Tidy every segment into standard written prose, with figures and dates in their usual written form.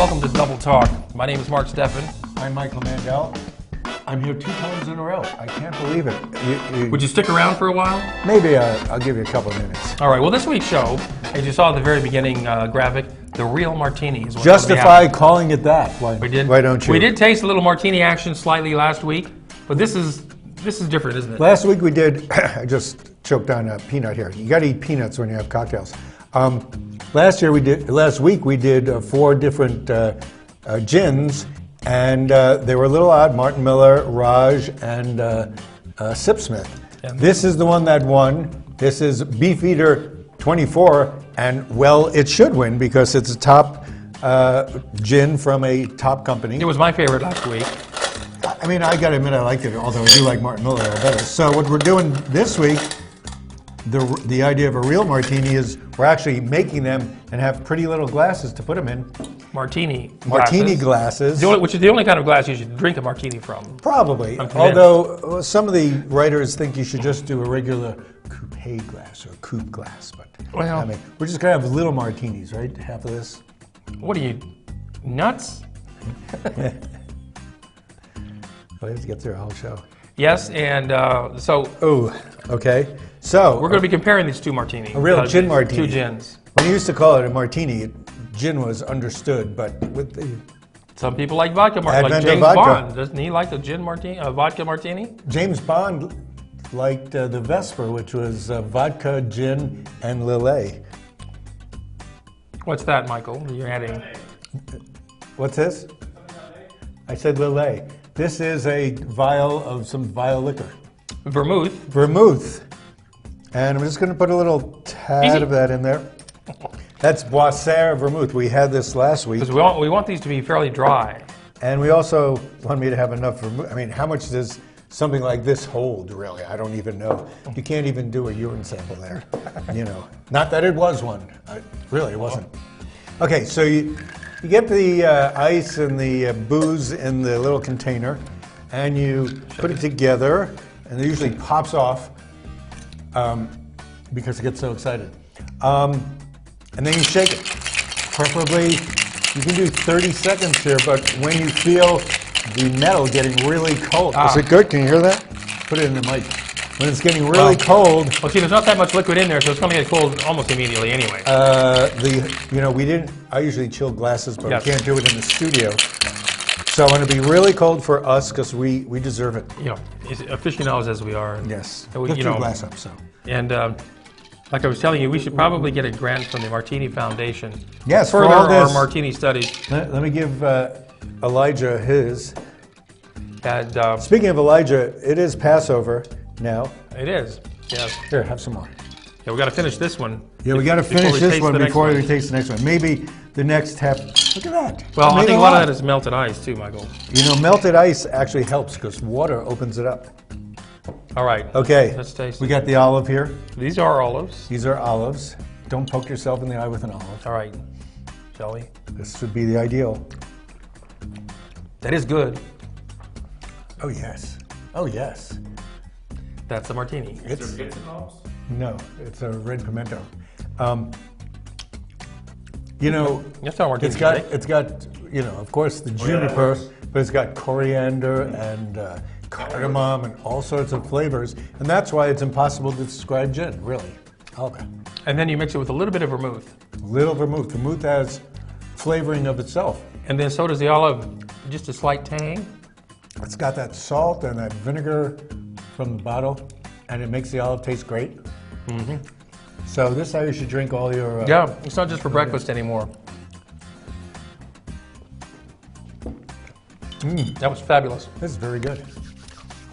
welcome to Double Talk. My name is Mark Steffen. I'm Michael Mandel. I'm here 2 times in a row. I can't believe it. Would you stick around for a while? Maybe I'll give you a couple of minutes. All right, well, this week's show, as you saw at the very beginning graphic, the real martini is what Justify calling it that. Why don't you? We did taste a little martini action slightly last week, but this is different, isn't it? Last week we did, I just choked on a peanut here. You got to eat peanuts when you have cocktails. Last week we did 4 different gins, and they were a little odd. Martin Miller, Raj, and Sipsmith. Yeah. This is the one that won. This is Beefeater 24, and well, it should win because it's a top gin from a top company. It was my favorite last week. I mean, I gotta admit I liked it, although I do like Martin Miller a little better. So what we're doing this week, the idea of a real martini is we're actually making them and have pretty little glasses to put them in. Martini glasses. Which is the only kind of glass you should drink a martini from. Probably. Although some of the writers think you should just do a regular coupe glass or coupe glass. But well, I mean, we're just going to have little martinis, right? Half of this. What are you, nuts? We have to get through a whole show. Yes, and so... Oh, okay. So... We're going to be comparing these 2 martinis. A real gin martini. 2 gins. When you used to call it a martini, gin was understood, but with the... Some people like vodka martini, like James Bond. Doesn't he like a gin martini, a vodka martini? James Bond liked the Vesper, which was vodka, gin, and Lillet. What's that, Michael? You're adding... What's this? I said Lillet. This is a vial of some vial liquor. Vermouth. Vermouth. And I'm just going to put a little tad of that in there. That's Boisser Vermouth. We had this last week. Because we want these to be fairly dry. And we also want me to have enough vermouth. I mean, how much does something like this hold, really? I don't even know. You can't even do a urine sample there. You know, not that it was one. Really, it wasn't. Okay, so you get the ice and the booze in the little container, and you put it together, and it usually pops off because it gets so excited. And then you shake it. Preferably, you can do 30 seconds here, but when you feel the metal getting really cold. Is it good? Can you hear that? Put it in the mic. When it's getting really cold. Well, see, there's not that much liquid in there, so it's going to get cold almost immediately anyway. We didn't. I usually chill glasses, but we can't do it in the studio. So when it'll be really cold for us, because we deserve it. You know, aficionados as we are. Yes. Lift your glass up, so. And like I was telling you, we should probably get a grant from the Martini Foundation. Yes, further for all this, our martini studies. Let me give Elijah his. And speaking of Elijah, it is Passover now. It is. Yes. Here, have some more. Yeah, we got to finish this one. Yeah, we got to finish this one before we taste the next one. Maybe the next half. Look at that. Well, I think a lot of that is melted ice too, Michael. You know, melted ice actually helps because water opens it up. All right. Okay. Let's taste it. We got the olive here. These are olives. These are olives. Don't poke yourself in the eye with an olive. All right. Shall we? This would be the ideal. That is good. Oh, yes. Oh, yes. That's the martini. No, it's a red pimento. You know, that's how martini. It's got, you know, of course the juniper, but it's got coriander and cardamom and all sorts of flavors, and that's why it's impossible to describe gin, really. All of it. And then you mix it with a little bit of vermouth. Little vermouth. Vermouth has flavoring of itself. And then so does the olive, just a slight tang. It's got that salt and that vinegar from the bottle, and it makes the olive taste great. Mm-hmm. So this is how you should drink all your... yeah, it's not just for breakfast anymore. That was fabulous. This is very good.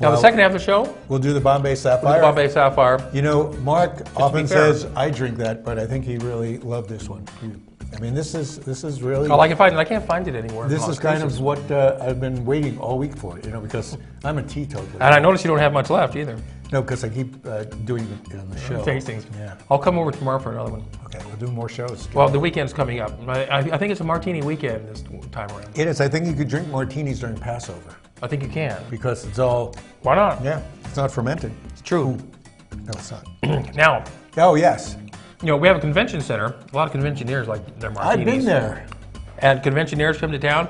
Now, the second half of the show, we'll do the Bombay Sapphire. The Bombay Sapphire. You know, Mark often says I drink that, but I think he really loved this one. I mean, this is really... Oh, I can't find it anywhere. This is kind of what I've been waiting all week for, you know, because I'm a teetotaler. And I notice you don't have much left either. No, because I keep doing it on the show. Tastings. Yeah. I'll come over tomorrow for another one. Okay, we'll do more shows. Well, the weekend's coming up. I think it's a martini weekend this time around. It is. I think you could drink martinis during Passover. I think you can. Because it's all... Why not? Yeah, it's not fermented. It's true. No, it's not. Now... Oh, yes. You know, we have a convention center. A lot of conventioneers like their martinis. I've been there. And conventioneers come to town.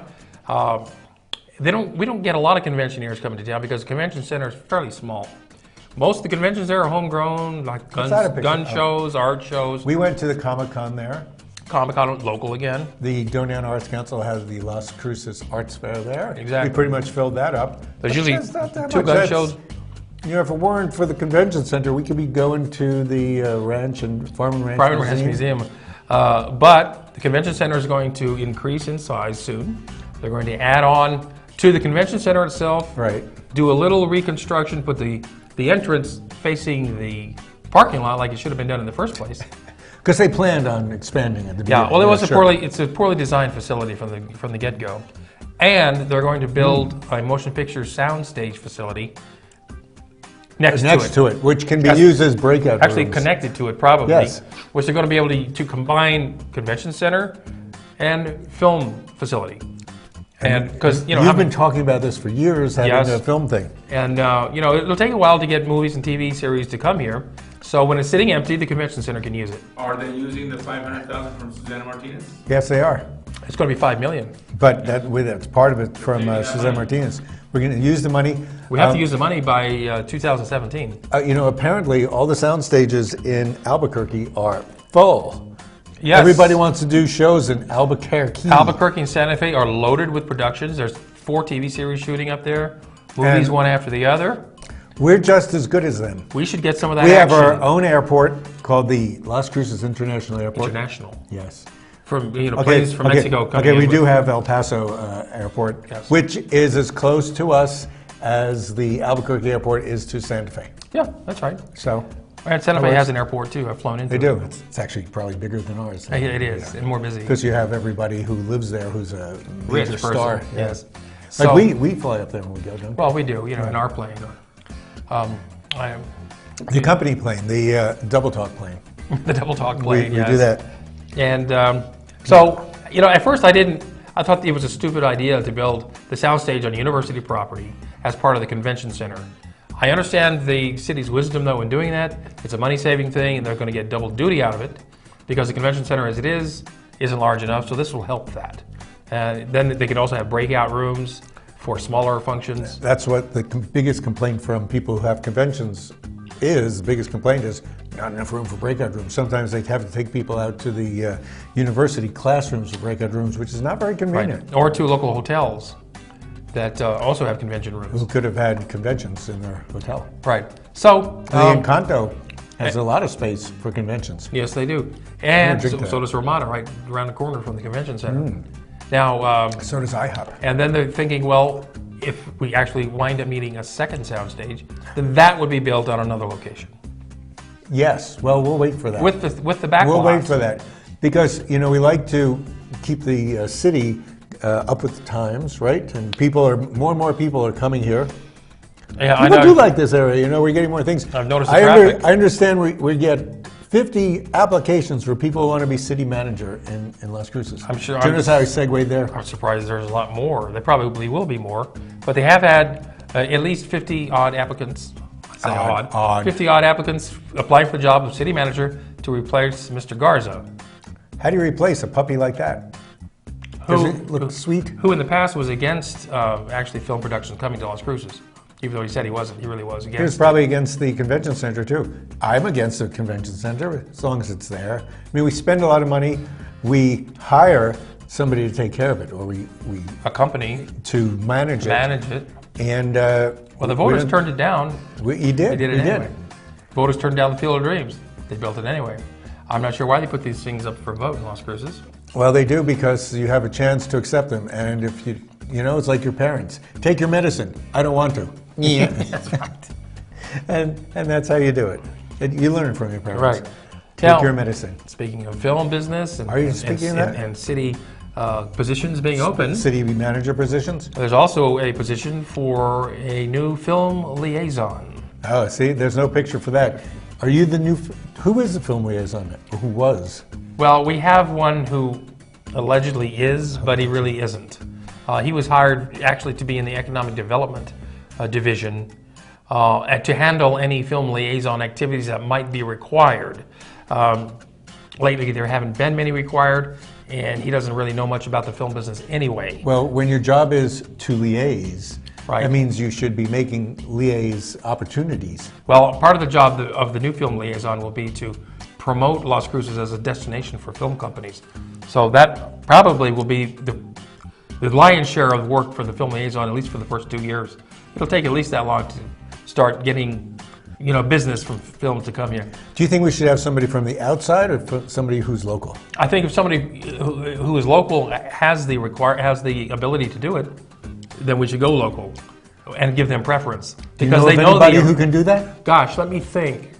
We don't get a lot of conventioneers coming to town because the convention center is fairly small. Most of the conventions there are homegrown, like gun shows, art shows. We went to the Comic-Con there. Comic-Con local again. The Donan Arts Council has the Las Cruces Arts Fair there. Exactly. We pretty much filled that up. There's usually two gun shows. You know, if it weren't for the convention center, we could be going to the ranch and farm and ranch museum. But the convention center is going to increase in size soon. They're going to add on to the convention center itself. Right. Do a little reconstruction, put the entrance facing the parking lot like it should have been done in the first place. Because they planned on expanding it. Yeah, well, it's a poorly designed facility from the get-go. And they're going to build a motion picture soundstage facility next to it, which can be used as breakout actually rooms. Connected to it, probably. Yes. Which they're going to be able to combine convention center and film facility. And because you've been talking about this for years, having a film thing. And it'll take a while to get movies and TV series to come here. So when it's sitting empty, the convention center can use it. Are they using the $500,000 from Susana Martinez? Yes, they are. It's going to be $5 million. But that's part of it from Susana Martinez. We're going to use the money. We have to use the money by 2017. Apparently all the sound stages in Albuquerque are full. Yes. Everybody wants to do shows in Albuquerque. Albuquerque and Santa Fe are loaded with productions. There's 4 TV series shooting up there, movies one after the other. We're just as good as them. We should get some of that We action. have our own airport called the Las Cruces International Airport. International. Yes. From planes from Mexico coming Okay, we in do have El Paso Airport, which is as close to us as the Albuquerque Airport is to Santa Fe. Yeah, that's right. So. And Santa Fe has an airport too. I've flown into it. They do. It's actually probably bigger than ours. It is, and more busy. Because you have everybody who lives there who's a major star. Yes. Like we fly up there when we go, don't we? Well, we do, in our plane. The company plane, the Double Talk plane. The Double Talk plane, we do that. And at first I thought it was a stupid idea to build the soundstage on university property as part of the convention center. I understand the city's wisdom, though, in doing that. It's a money-saving thing, and they're going to get double duty out of it because the convention center, as it is, isn't large enough, so this will help that. Then they could also have breakout rooms for smaller functions. That's what the biggest complaint from people who have conventions is. The biggest complaint is not enough room for breakout rooms. Sometimes they have to take people out to the university classrooms for breakout rooms, which is not very convenient. Right. Or to local hotels that also have convention rooms. Who could have had conventions in their hotel. Right. So the Encanto has a lot of space for conventions. Yes, they do. And so does Ramada, right around the corner from the convention center. Now, so does IHOP. And then they're thinking, well, if we actually wind up needing a second soundstage, then that would be built on another location. Yes. Well, we'll wait for that. With the back We'll lot. wait for that because we like to keep the city up with the times, right? And more and more people are coming here. Yeah, people do like this area. We're getting more things. I've noticed the traffic. I understand we get 50 applications for people who want to be city manager in Las Cruces. I'm sure. Notice how I segued there. I'm surprised there's a lot more. There probably will be more, but they have had at least 50 odd applicants. 50 odd applicants applying for the job of city manager to replace Mr. Garza. How do you replace a puppy like that? Does it look sweet? Who in the past was against actually film productions coming to Las Cruces. Even though he said he wasn't, he really was against. He was probably against the convention center too. I'm against the convention center as long as it's there. I mean, we spend a lot of money. We hire somebody to take care of it, or we a company to manage it. And well, the voters turned it down. He did. They did it anyway. Voters turned down the Field of Dreams. They built it anyway. I'm not sure why they put these things up for vote in Las Cruces. Well, they do because you have a chance to accept them, and if it's like your parents. Take your medicine. I don't want to. Yeah, that's right. And that's how you do it. You learn from your parents. Right. Take your medicine. Speaking of film business and, Are you speaking of that? And city positions being open. City manager positions? There's also a position for a new film liaison. Oh, see, there's no picture for that. Are you the new... Who is the film liaison? Or who was? Well, we have one who allegedly is, but he really isn't. He was hired actually to be in the economic development division to handle any film liaison activities that might be required. Lately, there haven't been many required, and he doesn't really know much about the film business anyway. Well, when your job is to liaise, Right. that means you should be making liaise opportunities. Well, part of the job of the new film liaison will be to promote Las Cruces as a destination for film companies. So that probably will be the lion's share of work for the film liaison, at least for the first 2 years. It'll take at least that long to start getting, business from films to come here. Do you think we should have somebody from the outside or somebody who's local? I think if somebody who is local has the ability to do it, then we should go local and give them preference Do you know of anybody who can do that? Gosh, let me think.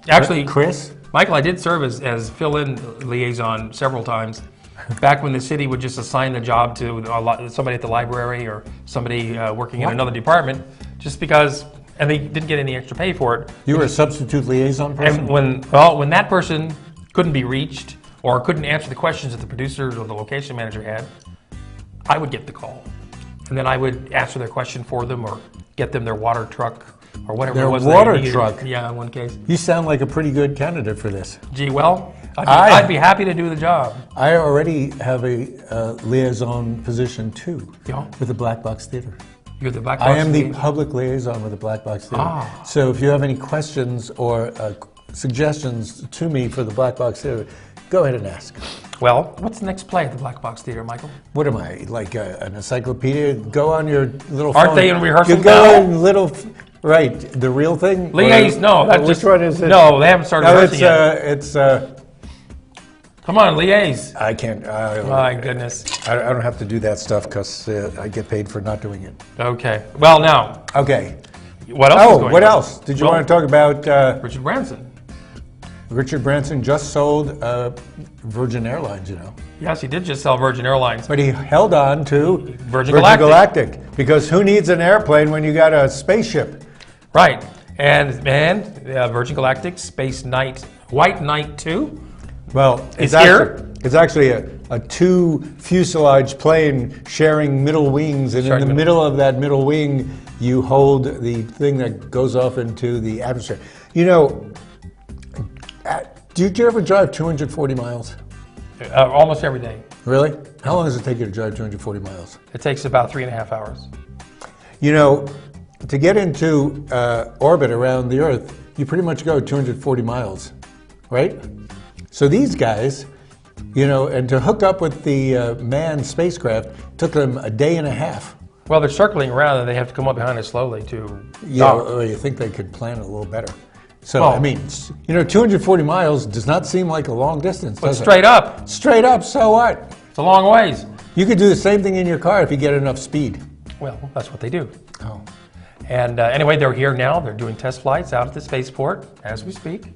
Actually, Chris? Michael, I did serve as fill-in liaison several times. Back when the city would just assign the job to somebody at the library or somebody working in another department, just because, and they didn't get any extra pay for it. You were a substitute liaison person? And when that person couldn't be reached or couldn't answer the questions that the producers or the location manager had, I would get the call. And then I would answer their question for them or get them their water truck or whatever Their it was. water they needed. truck? Yeah, in one case. You sound like a pretty good candidate for this. Gee, well, I'd be happy to do the job. I already have a liaison position too Yeah. with the Black Box Theater. You're the Black Box I am the liaison. public liaison with the Black Box Theater. Ah. So if you have any questions or suggestions to me for the Black Box Theater, go ahead and ask. Well, what's the next play at the Black Box Theater, Michael? What am I, like an encyclopedia? Go on your little Aren't phone. they in rehearsal You go now? in little, right, the real thing? Liaise? No, that's Which just... one is it? No, they haven't started No, rehearsing yet. it's, Come on, liaise. I can't, My goodness. I don't have to do that stuff because I get paid for not doing it. Okay. Well, now, Okay. what else is Oh, going what on? else? Did you Well, want to talk about Richard Branson. Richard Branson just sold Virgin Airlines, Yes, he did just sell Virgin Airlines. But he held on to Virgin Galactic. because who needs an airplane when you got a spaceship? Right. And Virgin Galactic Space Knight, White Knight 2. Well, It's here. It's actually a two fuselage plane sharing middle wings, and Sharing in the middle- middle of that middle wing, you hold the thing that goes off into the atmosphere. Did you ever drive 240 miles? Almost every day. Really? How long does it take you to drive 240 miles? It takes about 3.5 hours. To get into orbit around the Earth, you pretty much go 240 miles, right? So these guys, and to hook up with the manned spacecraft took them a day and a half. Well, they're circling around and they have to come up behind us slowly to Yeah, dock. or you think they could plan it a little better. So, Well- I mean, 240 miles does not seem like a long distance, But does it? straight up, Straight up, so what? it's a long ways. You could do the same thing in your car if you get enough speed. Well, that's what they do. Oh. And anyway, they're here now. They're doing test flights out at the spaceport as we speak.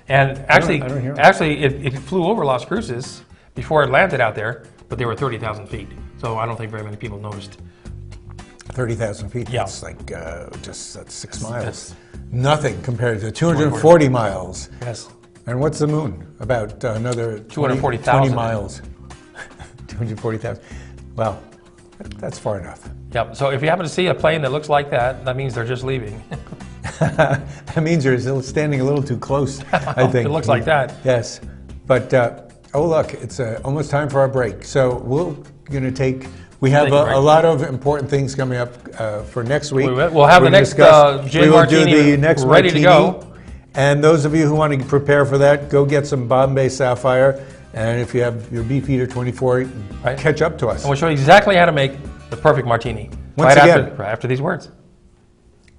And actually, I don't hear 'em. it flew over Las Cruces before it landed out there, but they were 30,000 feet. So I don't think very many people noticed. 30,000 feet, Yeah. that's like that's 6 miles. That's- Nothing compared to 240 miles. Yes. And what's the moon? About another 240,000. 20 miles. 240,000. Well, that's far enough. Yep. So if you happen to see a plane that looks like that, that means they're just leaving. That means you're still standing a little too close, I think. It looks like that. Yes. But, oh, look, it's almost time for our break. So we have Take a break. a lot of important things coming up for next week. We'll have the We're gonna next gin we will martini do the next ready to martini. go. And those of you who want to prepare for that, go get some Bombay Sapphire. And if you have your Beefeater 24, Right. catch up to us. And we'll show you exactly how to make the perfect martini. Once again. Right after these words.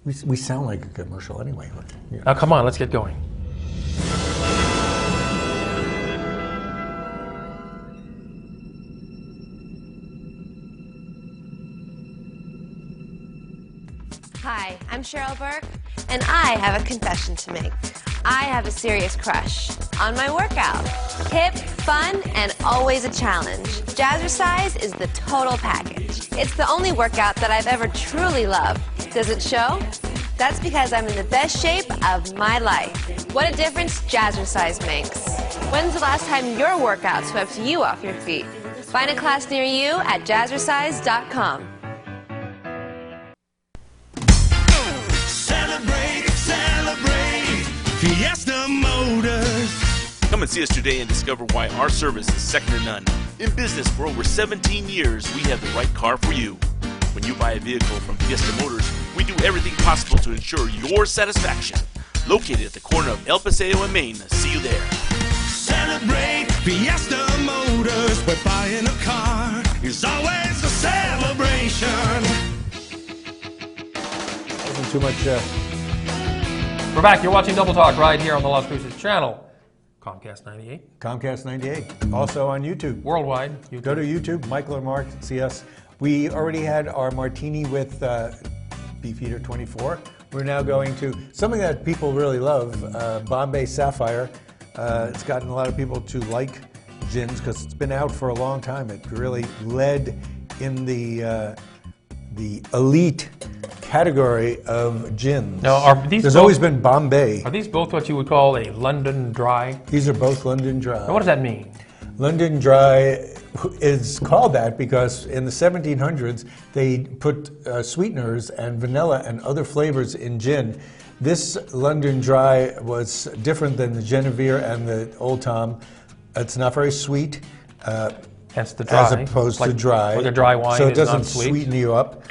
We sound like a commercial anyway. Yeah. Now come on, let's get going. Hi, I'm Cheryl Burke, and I have a confession to make. I have a serious crush on my workout. Hip, fun, and always a challenge. Jazzercise is the total package. It's the only workout that I've ever truly loved. Does it show? That's because I'm in the best shape of my life. What a difference Jazzercise makes. When's the last time your workout swept you off your feet? Find a class near you at jazzercise.com. Celebrate, celebrate, Fiesta Motors. Come Come and see us today and discover why our service is second to none. In business for over 17 years, we have the right car for you. When you buy a vehicle from Fiesta Motors, we do everything possible to ensure your satisfaction. Located at the corner of El Paseo and Main. See you there. Celebrate Fiesta Motors, where buying a car is always a celebration. Wasn't too much. We're back. You're watching Double Talk right here on the Las Cruces channel. Comcast 98. Comcast 98. Also on YouTube. Worldwide. YouTube. Go to YouTube, Michael and Mark, see us. We already had our martini with Beefeater 24. We're now going to something that people really love, Bombay Sapphire. It's gotten a lot of people to like gins because it's been out for a long time. It really led in the elite category of gins. Now, are these There's both, always been Bombay. Are these both what you would call a London Dry? These are both London Dry. Now, what does that mean? London Dry is called that because in the 1700s they put sweeteners and vanilla and other flavors in gin. This London Dry was different than the Genevieve and the Old Tom. It's not very sweet. Hence the dry. As opposed to dry. Like a dry wine so it is doesn't non-sweet. sweeten you up.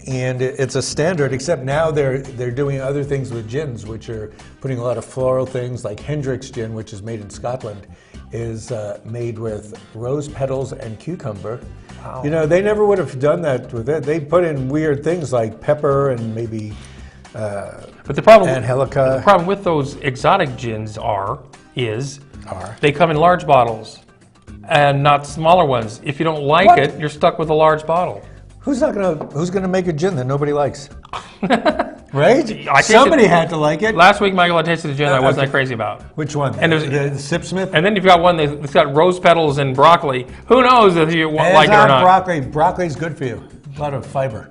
And it's a standard, except now they're doing other things with gins, which are putting a lot of floral things, like Hendrick's gin, which is made in Scotland, is made with rose petals and cucumber. Wow. You know, they never would have done that with it. They put in weird things like pepper and maybe But the problem, Angelica. the problem with those exotic gins is they come in large bottles and not smaller ones. If you don't like What? it, you're stuck with a large bottle. Who's gonna make a gin that nobody likes? Right? I tasted- Somebody had to like it. Last week, Michael, I tasted a gin I wasn't okay. that crazy about. Which one? And the there's- Sipsmith? And then you've got one that's got rose petals and broccoli. Who knows if you like it or not? Broccoli. Broccoli's good for you. A lot of fiber.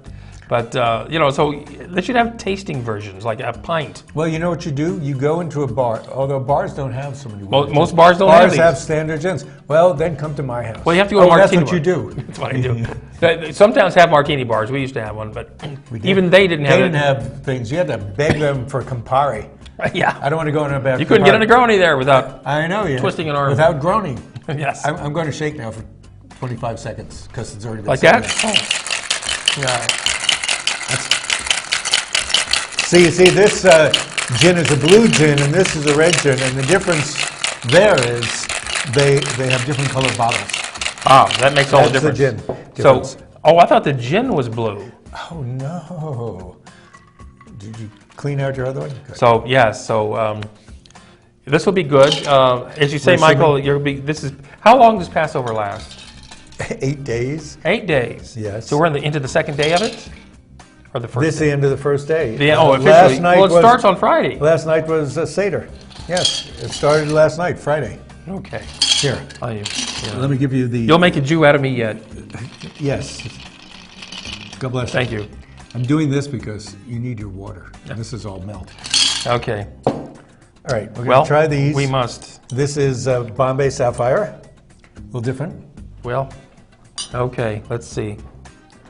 But, so they should have tasting versions, like a pint. Well, you know what you do? You go into a bar, although bars don't have so many weird Most gins. bars don't have Bars these. have standard gins. Well, then come to my house. Well, you have to go to That's martini what you bar. do. That's what I do. Some towns have martini bars. We used to have one, but We did. even they didn't have They it. didn't have things. You had to beg them for Campari. Yeah. I don't want to go in about You couldn't get Campari. a Negroni there without... I know you. twisting an arm. Without groaning. Yes. I'm going to shake now for 25 seconds because it's already been Like 7 that? minutes. Oh. Yeah. See, this gin is a blue gin and this is a red gin, and the difference there is they have different colored bottles. Ah, that makes all the That's the difference. gin difference. So, I thought the gin was blue. Oh no! Did you clean out your other one? Good. So, yes, this will be good. As you say, Yes, Michael, how long does Passover last? 8 days. 8 days. Yes. So we're into the second day of it? Or the first This is day? the end of the first day. Officially. Last night Well, it starts on Friday. Last night was Seder. Yes, it started last night, Friday. Okay. Here, Yeah. let me give you the. You'll make a Jew out of me yet. Yes. God bless. Thank you. I'm doing this because you need your water. And this is all melt. Okay. All right, we're Well, going to try these. we must. This is Bombay Sapphire. A little different. Well, okay, let's see.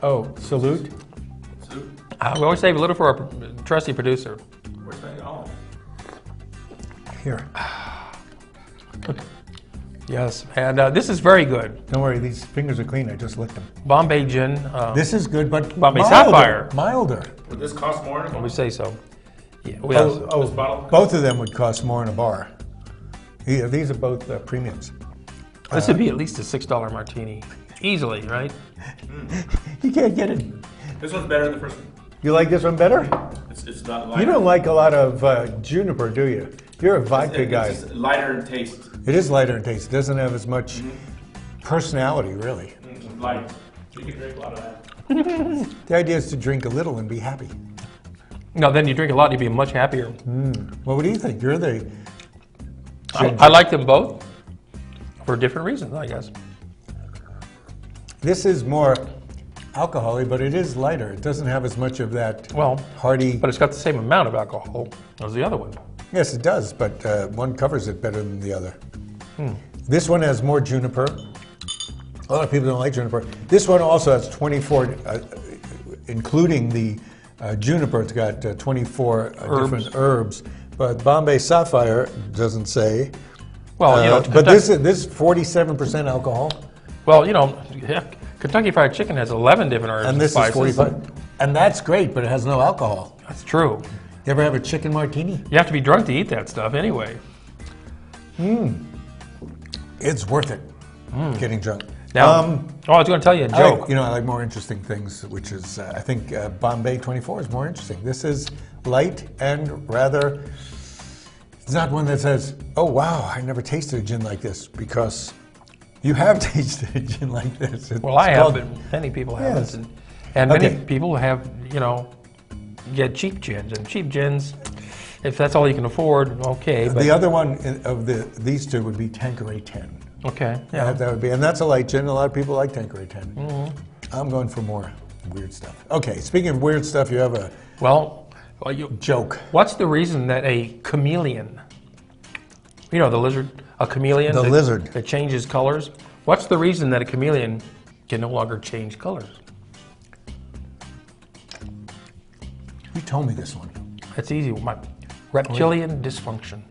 Oh, salute. We always save a little for our trusty producer. Where's that? Oh. Here. Yes, and this is very good. Don't worry, these fingers are clean. I just licked them. Bombay gin. This is good, but Bombay milder, Sapphire. Milder. Would this cost more? in a we say so. Yeah, we Oh, bottle? both of them would cost more in a bar. Yeah, these are both premiums. this would be at least a $6 martini, easily, right? You can't get it. This one's better than the first one. You like this one better? It's not lighter. You don't like a lot of juniper, do you? You're a vodka guy. It's just lighter in taste. It is lighter in taste. It doesn't have as much personality, really. It's light. You can drink a lot of that. The idea is to drink a little and be happy. No, then you drink a lot, you'd be much happier. Well, what do you think? You're the... I like them both for different reasons, I guess. This is more alcohol-y, but it is lighter. It doesn't have as much of that hearty... But it's got the same amount of alcohol as the other one. Yes, it does, but one covers it better than the other. This one has more juniper. A lot of people don't like juniper. This one also has 24, including the juniper. It's got 24 different herbs. but Bombay Sapphire doesn't say. Well, you know, but this is 47% alcohol, well, you know, Kentucky Fried Chicken has 11 different herbs and this is spices. 45. And that's great, but it has no alcohol. That's true. You ever have a chicken martini? You have to be drunk to eat that stuff anyway. It's worth it. Getting drunk. Now, I was going to tell you a joke. Oh, you know, I like more interesting things, which is, I think Bombay 24 is more interesting. This is light and rather, it's not one that says, oh, wow, I never tasted a gin like this, because you have tasted a gin like this. Well, I have, but many people haven't. Yes. And many Okay. people have, you know, get cheap gins. And cheap gins, if that's all you can afford, okay. But The other one of these two would be Tanqueray 10. okay, yeah. That would be, and that's a light gin. A lot of people like Tanqueray 10. I'm going for more weird stuff. Okay, speaking of weird stuff, you have a Well, joke. what's the reason that a chameleon, you know, the lizard, a chameleon, The lizard. that changes colors? What's the reason that a chameleon can no longer change colors? You told me this one. That's easy. Reptilian dysfunction.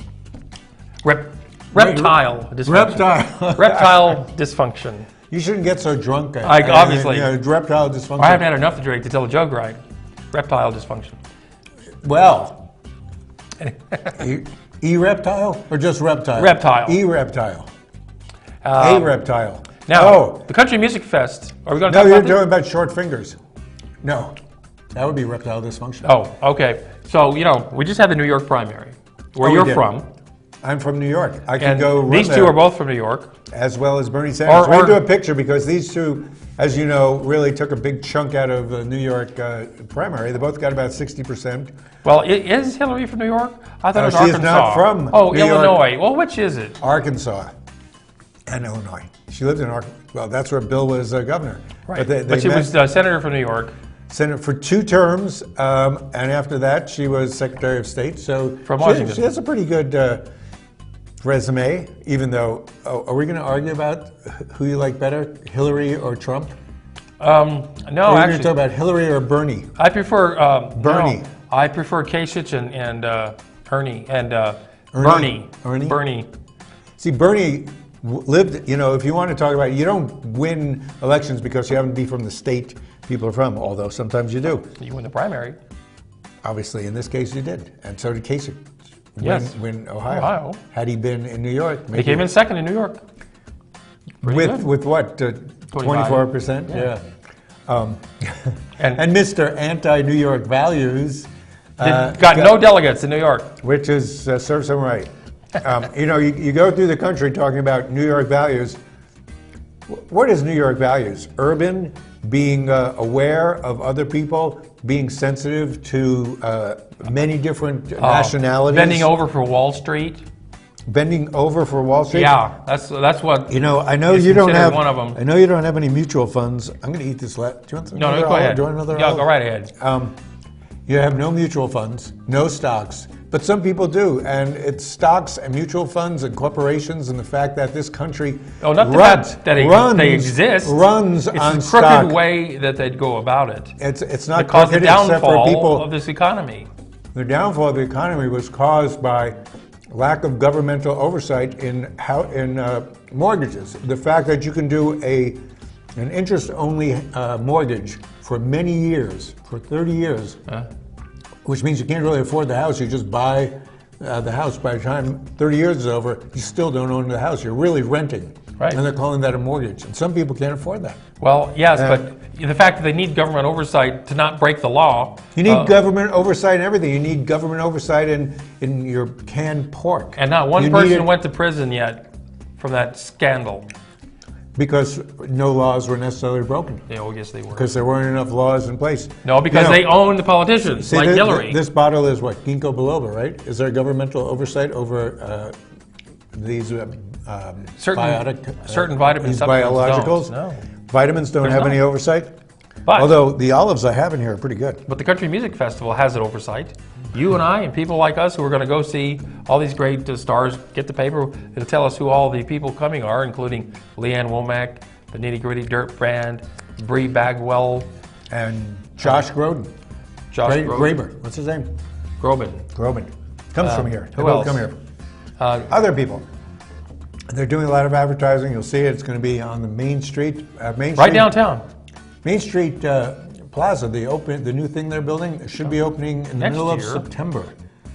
Reptile dysfunction. Reptile. Reptile dysfunction. You shouldn't get so drunk. Obviously. Reptile dysfunction. I haven't had enough to drink to tell the joke right. Reptile dysfunction. Well, E-reptile or just reptile? Reptile. E-reptile. A reptile. Now, the Country Music Fest. Are we going to No, talk you're about talking about short fingers. No, that would be reptile dysfunction. this? Oh, okay. So, you know, we just had the New York primary, where Oh, we you're did. from. I'm from New York. I can And go run these two there, are both from New York. as well as Bernie Sanders. Or- We're or- going to do a picture because these two, as you know, really took a big chunk out of the New York primary. They both got about 60%. Well, is Hillary from New York? I thought it was she is Arkansas. not from Oh, New York. Illinois. Well, which is it? Arkansas and Illinois. She lived in Arkansas. Well, that's where Bill was governor. Right. But, But she was the senator from New York. Senator for 2 terms, and after that, she was Secretary of State. So From Washington. she has a pretty good resume. Even though, are we going to argue about who you like better, Hillary or Trump? No, Or are we going to actually, talk about Hillary or Bernie? I prefer Bernie. No, I prefer Kasich and Ernie and Ernie? Bernie. Bernie. See, Bernie lived. You know, if you want to talk about, you don't win elections because you happen to be from the state people are from. Although sometimes you do. You win the primary. Obviously, in this case, you did, and so did Kasich. Yes. Win Ohio. Ohio. Had he been in New York, They came in second in New York. Pretty good. with what 24%? Yeah. And And Mr. Anti-New York Values got no delegates in New York. which is serves him right. You know, you go through the country talking about New York values. What is New York values? Urban, being aware of other people, being sensitive to many different nationalities. Bending over for Wall Street. Bending over for Wall Street. Yeah, that's what. You know, I know is you don't considered have one of 'em. I know you don't have any mutual funds. I'm going to eat this. Do you want some? No, another go olive? ahead. Do you want another Yeah, olive? go right ahead. You have no mutual funds, no stocks, but some people do, and it's stocks and mutual funds and corporations and the fact that this country Oh, not the runs, fact that they exist. runs it's on the stock. crooked way that they'd go about it. It's not It caused the crooked except for downfall people. of this economy. The downfall of the economy was caused by lack of governmental oversight in mortgages. The fact that you can do an interest-only mortgage for many years, for 30 years, which means you can't really afford the house. You just buy the house. By the time 30 years is over, you still don't own the house. You're really renting. Right. And they're calling that a mortgage. And some people can't afford that. Well, yes, but the fact that they need government oversight to not break the law. You need government oversight in everything. You need government oversight in your canned pork. And not one You need person it went to prison yet from that scandal. because no laws were necessarily broken. Yeah, well, yes, they were. Because there weren't enough laws in place. No, because You know, they own the politicians, see, like this, Hillary. This bottle is what? Ginkgo biloba, right? Is there governmental oversight over these certain vitamin these supplements biologicals? don't, no. Vitamins don't There's have not. any oversight? But, Although the olives I have in here are pretty good. but the Country Music Festival has an oversight. You and I and people like us who are going to go see all these great stars get the paper. It'll tell us who all the people coming are, including Leanne Womack, the Nitty Gritty Dirt Band, Bree Bagwell, And Josh Groban. Josh Graber. What's his name? Groban. Groban. Comes from here. They Who both else? come here. Uh, Other people. They're doing a lot of advertising. You'll see it. It's going to be on the Main Street. right downtown. Main Street Plaza, the new thing they're building, it should be opening in the Next middle of year. September.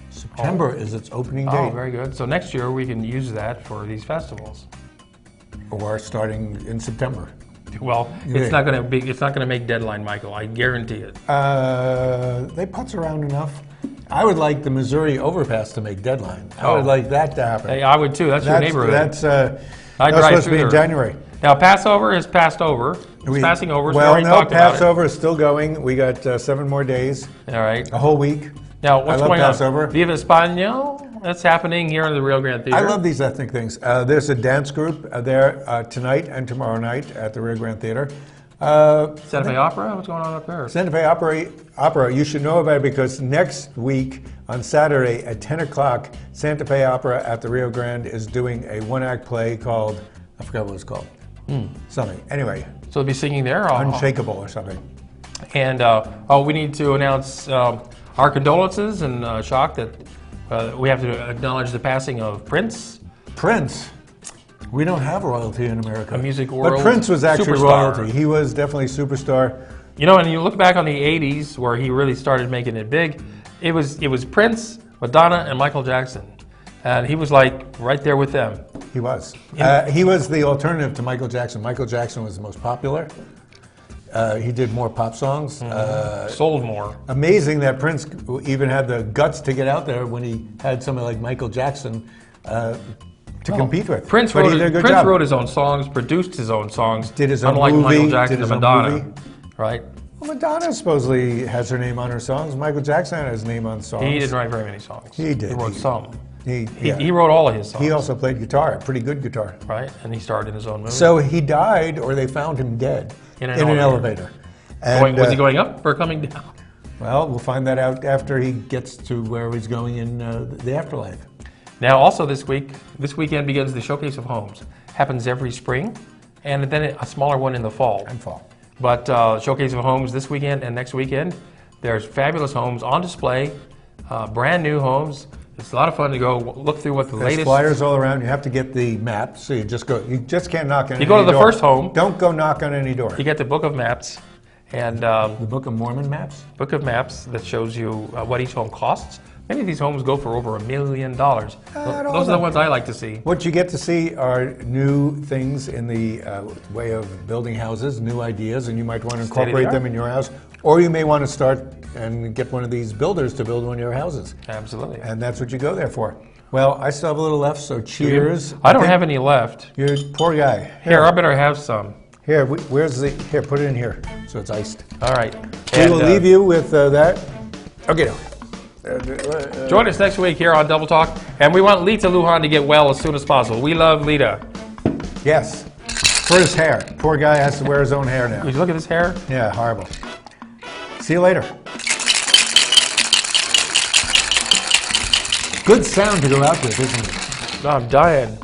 September is its opening date. Oh, very good. So next year we can use that for these festivals. Or starting in September. Well, Yeah. it's not going to be. It's not going to make deadline, Michael. I guarantee it. They putz around enough. I would like the Missouri overpass to make deadline. I would Oh. like that to happen. Hey, I would too. That's your neighborhood. That's I that's drive supposed to through be in there. January. Now Passover is passed over. It's passing over. So we Well, already no, talked about it. Passover is still going. We got 7 more days, All right. a whole week. Now what's love going Passover. on? Viva Español. That's happening here in the Rio Grande Theater. I love these ethnic things. There's a dance group there tonight and tomorrow night at the Rio Grande Theater. Santa Fe Opera. What's going on up there? Santa Fe Opera, you should know about it because next week on Saturday at 10 o'clock, Santa Fe Opera at the Rio Grande is doing a one-act play called, I forgot what it's called, something. Anyway, So they'll be singing there. Unshakable or something. And we need to announce our condolences and shock that we have to acknowledge the passing of Prince. Prince. We don't have royalty in America. A music world But Prince was actually superstar. royalty. He was definitely superstar. You know, and you look back on the '80s where he really started making it big. It was Prince, Madonna, and Michael Jackson, and he was like right there with them. He was. He was the alternative to Michael Jackson. Michael Jackson was the most popular. He did more pop songs. Sold more. Amazing that Prince even had the guts to get out there when he had somebody like Michael Jackson to compete with. Prince But wrote, he did a good Prince job. wrote his own songs, produced his own songs. Did his own unlike movie, Michael Jackson did his and own Madonna, movie. right? Well, Madonna supposedly has her name on her songs. Michael Jackson had his name on songs. He didn't write very many songs. He did. He wrote some. He wrote all of his songs. He also played guitar, pretty good guitar. right, and he starred in his own movie. So he died, or they found him dead In an elevator. And, Was he going up or coming down? Well, we'll find that out after he gets to where he's going in the afterlife. Now, also this weekend begins the Showcase of Homes. Happens every spring, and then a smaller one in the fall. And fall. But Showcase of Homes this weekend and next weekend. There's fabulous homes on display, brand new homes. It's a lot of fun to go look through what the There's latest. flyers all around. You have to get the map, so you just go. You just can't knock on any go to the door. first home. Don't go knock on any door. You get the book of maps, and The Book of Mormon maps. book of maps that shows you what each home costs. Many of these homes go for over $1 million. Those are the ones I like to see. What you get to see are new things in the way of building houses, new ideas, and you might want to incorporate State-of-the-art. them in your house. Or you may want to start and get one of these builders to build one of your houses. Absolutely. And that's what you go there for. Well, I still have a little left, so cheers. I don't think have any left. You're a poor guy. Here, I better have some. Here, where's the... Here, put it in here, so it's iced. All right. We And, will leave you with that. Okay, no. Join us next week here on Double Talk, and we want Lita Lujan to get well as soon as possible. We love Lita. Yes, for his hair. Poor guy has to wear his own hair now. Would you look at his hair? Yeah, horrible. See you later. Good sound to go out with, isn't it? No, I'm dying.